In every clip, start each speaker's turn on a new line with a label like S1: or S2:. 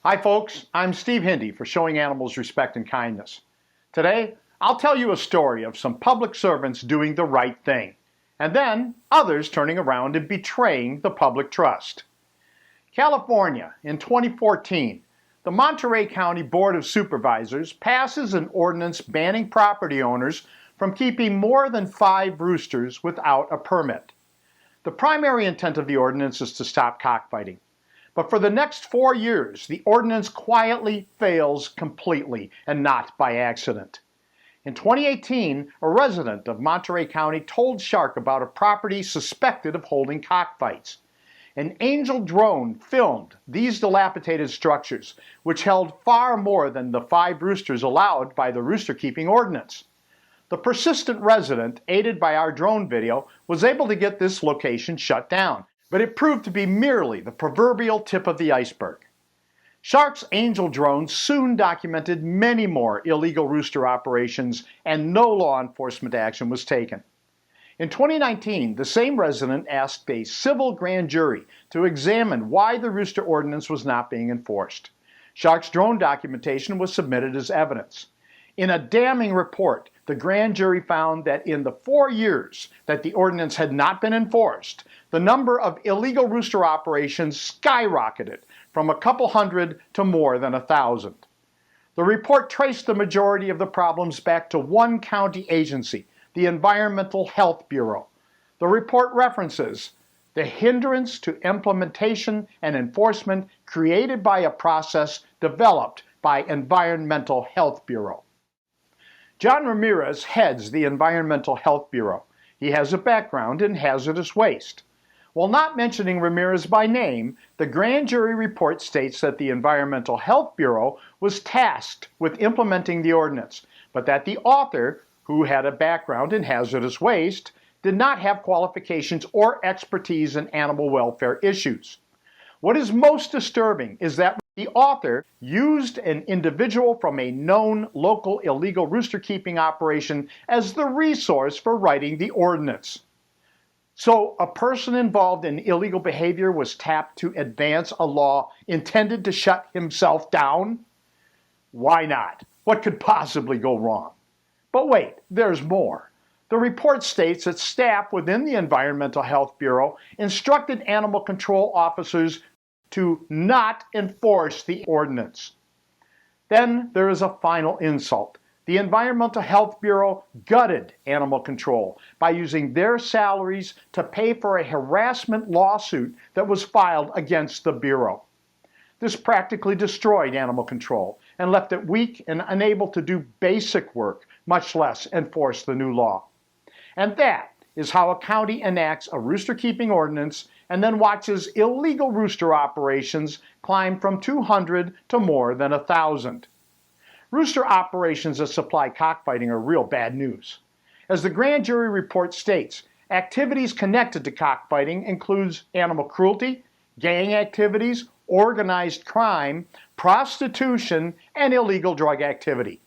S1: Hi folks, I'm Steve Hindy for Showing Animals Respect and Kindness. Today, I'll tell you a story of some public servants doing the right thing, and then others turning around and betraying the public trust. California, in 2014, the Monterey County Board of Supervisors passes an ordinance banning property owners from keeping more than 5 roosters without a permit. The primary intent of the ordinance is to stop cockfighting. But for the next 4 years, the ordinance quietly fails completely, and not by accident. In 2018, a resident of Monterey County told Shark about a property suspected of holding cockfights. An Angel drone filmed these dilapidated structures, which held far more than the 5 roosters allowed by the rooster keeping ordinance. The persistent resident, aided by our drone video, was able to get this location shut down. But it proved to be merely the proverbial tip of the iceberg. Shark's Angel drone soon documented many more illegal rooster operations, and no law enforcement action was taken. In 2019, the same resident asked a civil grand jury to examine why the rooster ordinance was not being enforced. Shark's drone documentation was submitted as evidence. In a damning report, the grand jury found that in the 4 years that the ordinance had not been enforced, the number of illegal rooster operations skyrocketed from a couple hundred to more than 1,000. The report traced the majority of the problems back to one county agency, the Environmental Health Bureau. The report references the hindrance to implementation and enforcement created by a process developed by Environmental Health Bureau. John Ramirez heads the Environmental Health Bureau. He has a background in hazardous waste. While not mentioning Ramirez by name, the grand jury report states that the Environmental Health Bureau was tasked with implementing the ordinance, but that the author, who had a background in hazardous waste, did not have qualifications or expertise in animal welfare issues. What is most disturbing is that the author used an individual from a known local illegal rooster keeping operation as the resource for writing the ordinance. So a person involved in illegal behavior was tapped to advance a law intended to shut himself down? Why not? What could possibly go wrong? But wait, there's more. The report states that staff within the Environmental Health Bureau instructed animal control officers to not enforce the ordinance. Then there is a final insult. The Environmental Health Bureau gutted animal control by using their salaries to pay for a harassment lawsuit that was filed against the Bureau. This practically destroyed animal control and left it weak and unable to do basic work, much less enforce the new law. And that is how a county enacts a rooster keeping ordinance and then watches illegal rooster operations climb from 200 to more than 1,000. Rooster operations that supply cockfighting are real bad news. As the grand jury report states, activities connected to cockfighting includes animal cruelty, gang activities, organized crime, prostitution, and illegal drug activity.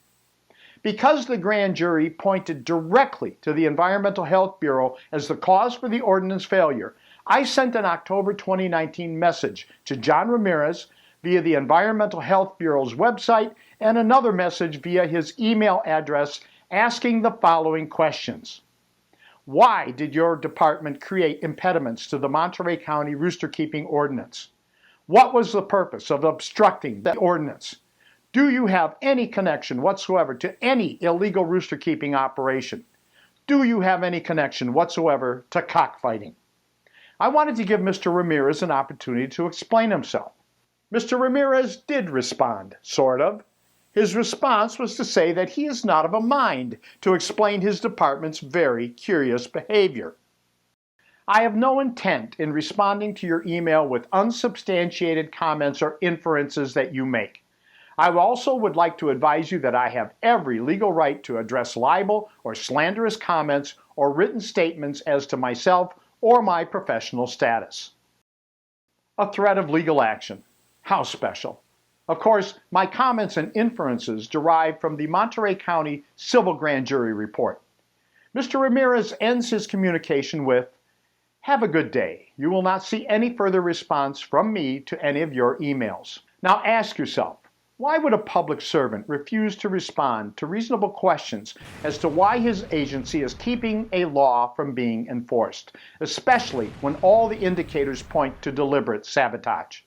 S1: Because the grand jury pointed directly to the Environmental Health Bureau as the cause for the ordinance failure, I sent an October 2019 message to John Ramirez via the Environmental Health Bureau's website and another message via his email address asking the following questions. Why did your department create impediments to the Monterey County rooster keeping ordinance? What was the purpose of obstructing the ordinance? Do you have any connection whatsoever to any illegal rooster keeping operation? Do you have any connection whatsoever to cockfighting? I wanted to give Mr. Ramirez an opportunity to explain himself. Mr. Ramirez did respond, sort of. His response was to say that he is not of a mind to explain his department's very curious behavior. I have no intent in responding to your email with unsubstantiated comments or inferences that you make. I also would like to advise you that I have every legal right to address libel or slanderous comments or written statements as to myself or my professional status. A threat of legal action. How special. Of course, my comments and inferences derive from the Monterey County Civil Grand Jury report. Mr. Ramirez ends his communication with, "Have a good day. You will not see any further response from me to any of your emails." Now ask yourself, why would a public servant refuse to respond to reasonable questions as to why his agency is keeping a law from being enforced, especially when all the indicators point to deliberate sabotage?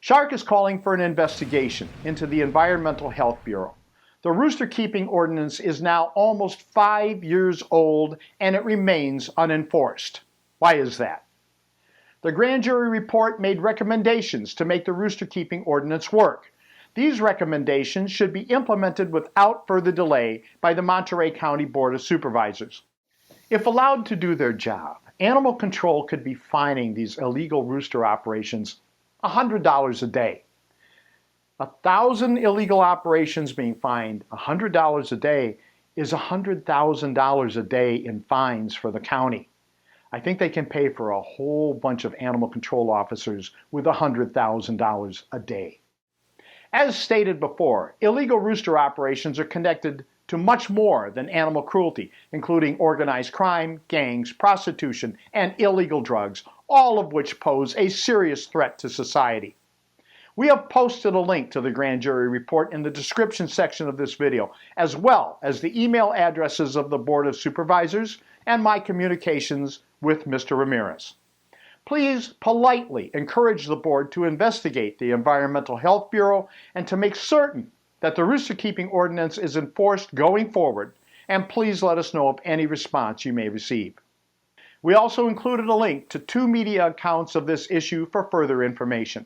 S1: Shark is calling for an investigation into the Environmental Health Bureau. The rooster keeping ordinance is now almost 5 years old and it remains unenforced. Why is that? The grand jury report made recommendations to make the rooster keeping ordinance work. These recommendations should be implemented without further delay by the Monterey County Board of Supervisors. If allowed to do their job, animal control could be fining these illegal rooster operations $100 a day. 1,000 illegal operations being fined $100 a day is $100,000 a day in fines for the county. I think they can pay for a whole bunch of animal control officers with $100,000 a day. As stated before, illegal rooster operations are connected to much more than animal cruelty, including organized crime, gangs, prostitution, and illegal drugs, all of which pose a serious threat to society. We have posted a link to the grand jury report in the description section of this video, as well as the email addresses of the Board of Supervisors and my communications with Mr. Ramirez. Please politely encourage the board to investigate the Environmental Health Bureau and to make certain that the rooster keeping ordinance is enforced going forward, and please let us know of any response you may receive. We also included a link to 2 media accounts of this issue for further information.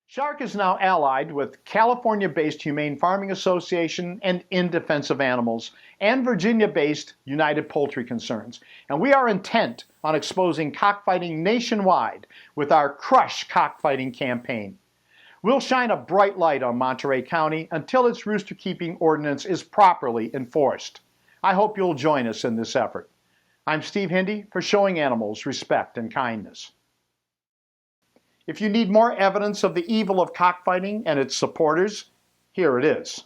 S1: Shark is now allied with California-based Humane Farming Association and In Defense of Animals and Virginia-based United Poultry Concerns, and we are intent on exposing cockfighting nationwide with our Crush Cockfighting campaign. We'll shine a bright light on Monterey County until its rooster keeping ordinance is properly enforced. I hope you'll join us in this effort. I'm Steve Hindy for Showing Animals Respect and Kindness. If you need more evidence of the evil of cockfighting and its supporters, here it is.